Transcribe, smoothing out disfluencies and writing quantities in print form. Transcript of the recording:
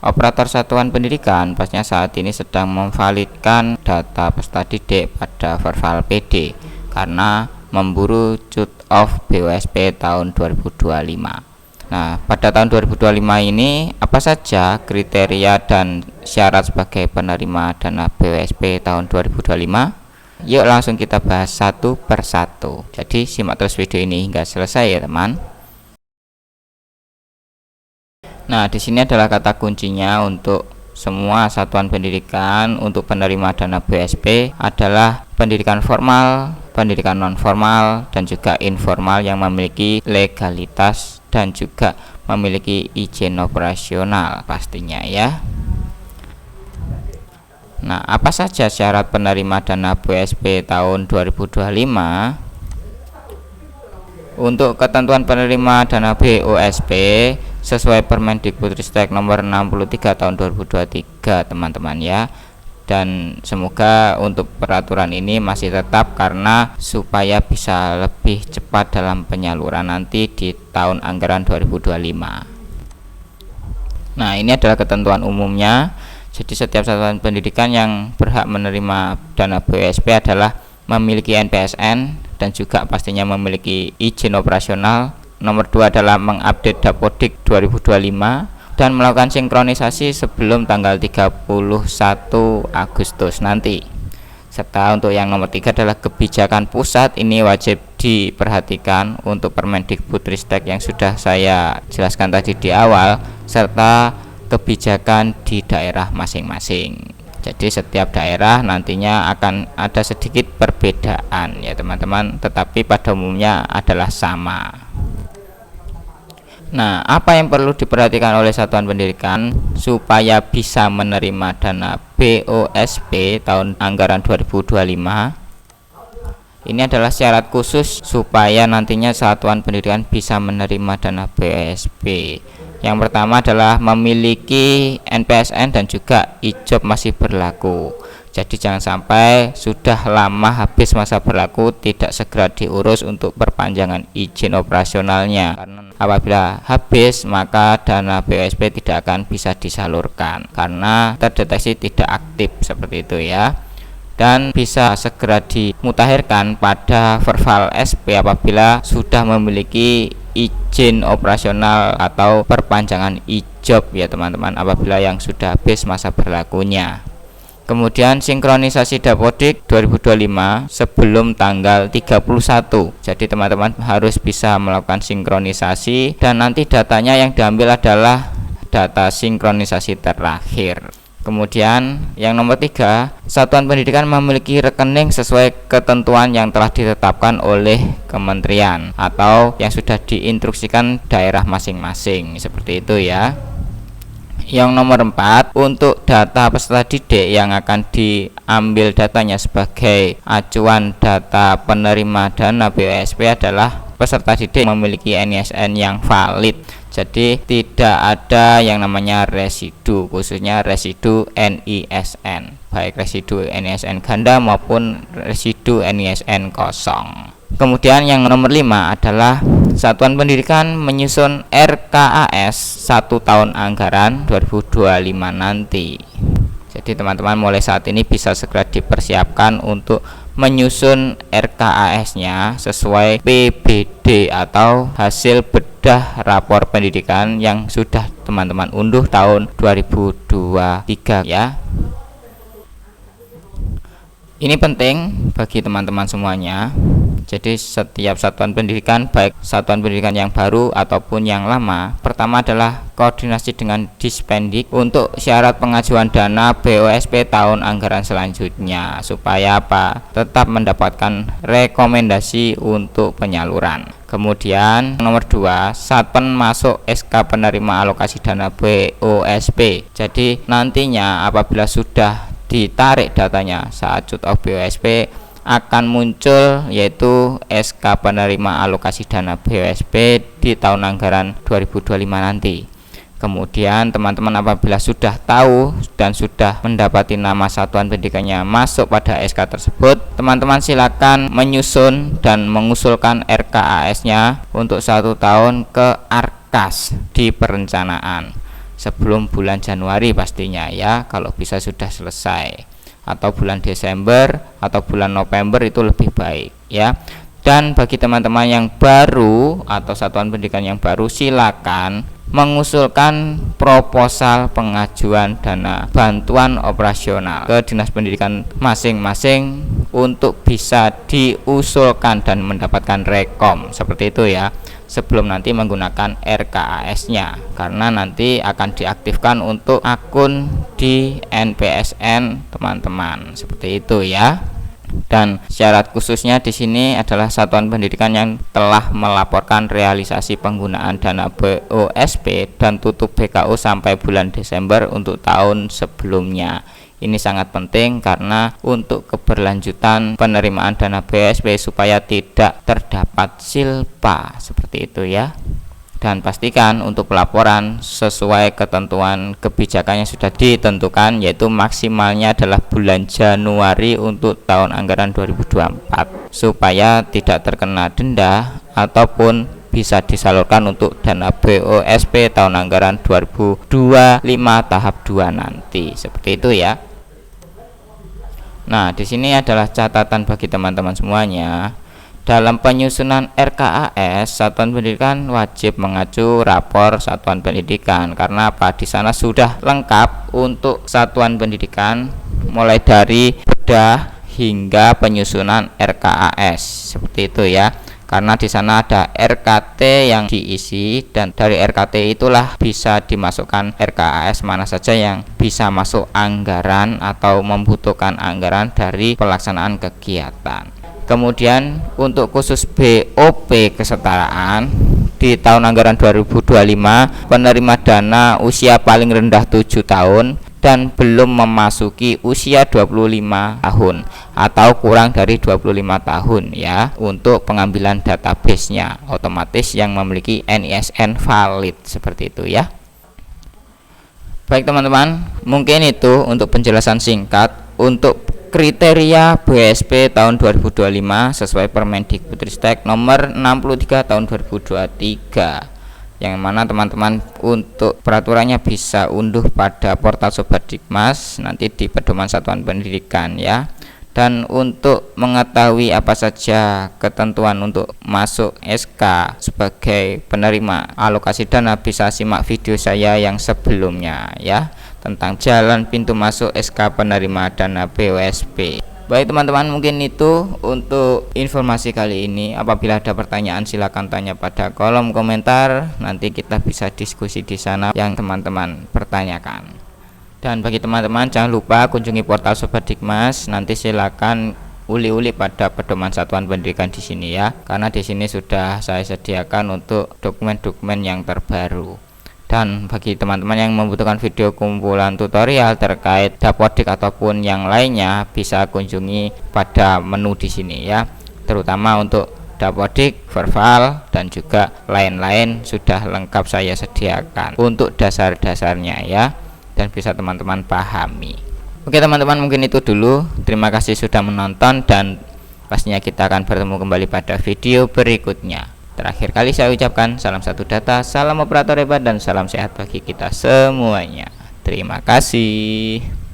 Operator satuan pendidikan pastinya saat ini sedang memvalidkan data peserta didik pada Verval PD karena memburu cut off BOSP tahun 2025. Nah, pada tahun 2025 ini apa saja kriteria dan syarat sebagai penerima dana BOSP tahun 2025? Yuk langsung kita bahas satu persatu. Jadi simak terus video ini hingga selesai ya teman. Nah, di sini adalah kata kuncinya untuk semua satuan pendidikan untuk penerima dana BOSP adalah pendidikan formal, pendidikan non formal, dan juga informal yang memiliki legalitas dan juga memiliki izin operasional pastinya ya. Nah, apa saja syarat penerima dana BOSP tahun 2025? Untuk ketentuan penerima dana BOSP sesuai Permendikbudristek nomor 63 tahun 2023 teman-teman ya. Dan semoga untuk peraturan ini masih tetap karena supaya bisa lebih cepat dalam penyaluran nanti di tahun anggaran 2025. Nah, ini adalah ketentuan umumnya. Jadi setiap satuan pendidikan yang berhak menerima dana BOSP adalah memiliki NPSN dan juga pastinya memiliki izin operasional. Nomor 2 adalah mengupdate Dapodik 2025 dan melakukan sinkronisasi sebelum tanggal 31 Agustus nanti. Serta untuk yang nomor 3 adalah kebijakan pusat, ini wajib diperhatikan untuk Permendikbudristek yang sudah saya jelaskan tadi di awal, serta kebijakan di daerah masing-masing. Jadi setiap daerah nantinya akan ada sedikit perbedaan ya teman-teman, tetapi pada umumnya adalah sama. Nah, apa yang perlu diperhatikan oleh satuan pendidikan supaya bisa menerima dana BOSP tahun anggaran 2025? Ini adalah syarat khusus supaya nantinya satuan pendidikan bisa menerima dana BOSP. Yang pertama adalah memiliki NPSN dan juga IJOP masih berlaku. Jadi jangan sampai sudah lama habis masa berlaku tidak segera diurus untuk perpanjangan izin operasionalnya. Karena apabila habis maka dana BOSP tidak akan bisa disalurkan karena terdeteksi tidak aktif seperti itu ya. Dan bisa segera dimutakhirkan pada Verval SP apabila sudah memiliki izin operasional atau perpanjangan IJOP ya teman-teman, apabila yang sudah habis masa berlakunya. Kemudian sinkronisasi Dapodik 2025 sebelum tanggal 31. Jadi teman-teman harus bisa melakukan sinkronisasi dan nanti datanya yang diambil adalah data sinkronisasi terakhir. Kemudian yang nomor 3, satuan pendidikan memiliki rekening sesuai ketentuan yang telah ditetapkan oleh kementerian atau yang sudah diinstruksikan daerah masing-masing, seperti itu ya. Yang nomor 4, untuk data peserta didik yang akan diambil datanya sebagai acuan data penerima dana BOSP adalah peserta didik memiliki NISN yang valid. Jadi tidak ada yang namanya residu, khususnya residu NISN, baik residu NISN ganda maupun residu NISN kosong. Kemudian yang nomor 5 adalah satuan pendidikan menyusun RKAS 1 tahun anggaran 2025 nanti. Jadi teman-teman mulai saat ini bisa segera dipersiapkan untuk menyusun RKAS-nya sesuai PBD atau hasil bedah rapor pendidikan yang sudah teman-teman unduh tahun 2023 ya. Ini penting bagi teman-teman semuanya. Jadi setiap satuan pendidikan, baik satuan pendidikan yang baru ataupun yang lama, pertama adalah koordinasi dengan Dispendik untuk syarat pengajuan dana BOSP tahun anggaran selanjutnya supaya apa? Tetap mendapatkan rekomendasi untuk penyaluran. Kemudian nomor 2, Satpen masuk SK penerima alokasi dana BOSP. Jadi nantinya apabila sudah ditarik datanya saat cut off BOSP akan muncul yaitu SK penerima alokasi dana BOSP di tahun anggaran 2025 nanti. Kemudian teman-teman apabila sudah tahu dan sudah mendapati nama satuan pendidikannya masuk pada SK tersebut, teman-teman silakan menyusun dan mengusulkan RKAS-nya untuk 1 tahun ke Arkas di perencanaan. sebelum bulan Januari pastinya ya, kalau bisa sudah selesai, atau bulan Desember atau bulan November itu lebih baik ya. Dan bagi teman-teman yang baru atau satuan pendidikan yang baru, silakan mengusulkan proposal pengajuan dana bantuan operasional ke dinas pendidikan masing-masing untuk bisa diusulkan dan mendapatkan rekom seperti itu ya, sebelum nanti menggunakan RKAS-nya, karena nanti akan diaktifkan untuk akun di NPSN teman-teman, seperti itu ya. Dan syarat khususnya di sini adalah satuan pendidikan yang telah melaporkan realisasi penggunaan dana BOSP dan tutup BKU sampai bulan Desember untuk tahun sebelumnya. Ini sangat penting karena untuk keberlanjutan penerimaan dana BOSP supaya tidak terdapat silpa, seperti itu ya. Dan pastikan untuk pelaporan sesuai ketentuan kebijakan yang sudah ditentukan, yaitu maksimalnya adalah bulan Januari untuk tahun anggaran 2024 supaya tidak terkena denda ataupun bisa disalurkan untuk dana BOSP tahun anggaran 2025 tahap 2 nanti, seperti itu ya. Nah, di sini adalah catatan bagi teman-teman semuanya. Dalam penyusunan RKAS, satuan pendidikan wajib mengacu rapor satuan pendidikan, karena apa? Di sana sudah lengkap untuk satuan pendidikan mulai dari bedah hingga penyusunan RKAS, seperti itu ya. Karena di sana ada RKT yang diisi, dan dari RKT itulah bisa dimasukkan RKAS mana saja yang bisa masuk anggaran atau membutuhkan anggaran dari pelaksanaan kegiatan. Kemudian untuk khusus BOP kesetaraan di tahun anggaran 2025, penerima dana usia paling rendah 7 tahun dan belum memasuki usia 25 tahun atau kurang dari 25 tahun ya, untuk pengambilan database-nya otomatis yang memiliki NISN valid, seperti itu ya. Baik teman-teman, mungkin itu untuk penjelasan singkat untuk kriteria BOSP tahun 2025 sesuai Permendikbudristek nomor 63 tahun 2023, yang mana teman-teman untuk peraturannya bisa unduh pada portal Sobat Dikmas nanti di pedoman satuan pendidikan ya. Dan untuk mengetahui apa saja ketentuan untuk masuk SK sebagai penerima alokasi dana, bisa simak video saya yang sebelumnya ya, tentang jalan pintu masuk SK penerima dana BOSP. Baik teman-teman, mungkin itu untuk informasi kali ini. Apabila ada pertanyaan silakan tanya pada kolom komentar, nanti kita bisa diskusi di sana yang teman-teman pertanyakan. Dan bagi teman-teman jangan lupa kunjungi portal Sobat Dikmas, nanti silakan uli-uli pada pedoman satuan pendidikan di sini ya, karena di sini sudah saya sediakan untuk dokumen-dokumen yang terbaru. Dan bagi teman-teman yang membutuhkan video kumpulan tutorial terkait Dapodik ataupun yang lainnya, bisa kunjungi pada menu di sini ya. Terutama untuk Dapodik, verbal dan juga lain-lain sudah lengkap saya sediakan untuk dasar-dasarnya ya, dan bisa teman-teman pahami. Oke teman-teman, mungkin itu dulu. Terima kasih sudah menonton, dan pastinya kita akan bertemu kembali pada video berikutnya. Terakhir kali saya ucapkan salam satu data, salam operator hebat, dan salam sehat bagi kita semuanya. Terima kasih.